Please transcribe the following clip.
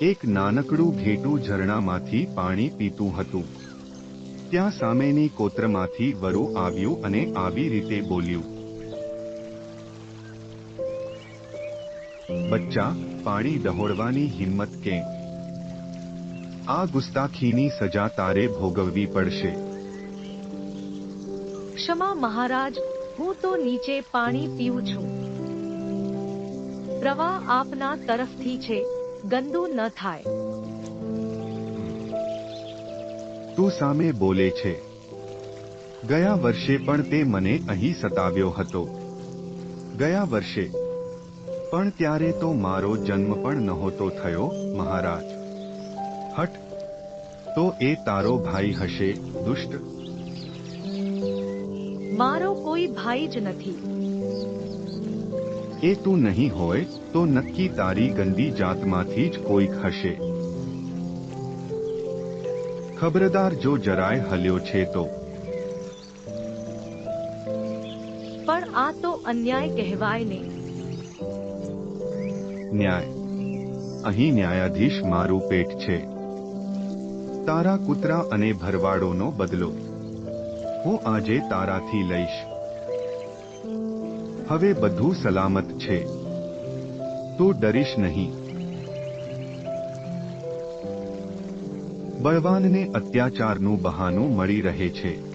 એક નાનકડું ઘેટું ઝરણામાંથી પાણી પીતું હતું. ત્યાં સામેની કોતરમાંથી વરુ આવ્યું અને આવી રીતે બોલ્યું, બચ્ચા, પાણી ડહોળવાની હિંમત કેમ? આ ગુસ્તાખીની સજા તારે ભોગવવી પડશે. ક્ષમા મહારાજ, હું તો નીચે પાણી પીઉં છું. પ્રવાહ આપના તરફથી છે, ગંદુ ન થાય. તું સામે બોલે છે. ગયા વર્ષે પણ તે મને અહીં સતાવ્યો હતો. ગયા વર્ષે પણ ત્યારે તો મારો જન્મ પણ નહોતો થયો, મહારાજ. હટ, તો એ તારો ભાઈ હશે, દુષ્ટ. મારો કોઈ ભાઈ જ નથી. એ તું નહીં હોય તો નક્કી તારી ગંદી જાતમાંથી જ કોઈક હશે. ખબરદાર જો જરાય હલ્યો છે તો. પણ આ તો અન્યાય કહેવાય ને. ન્યાય? અહીં ન્યાયાધીશ મારું પેટ છે. તારા કૂતરા અને ભરવાડોનો બદલો હું આજે તારાથી લઈશ. હવે બધું સલામત છે. તું ડરીશ નહીં. બળવાનને અત્યાચારનું બહાનું મળી રહે છે.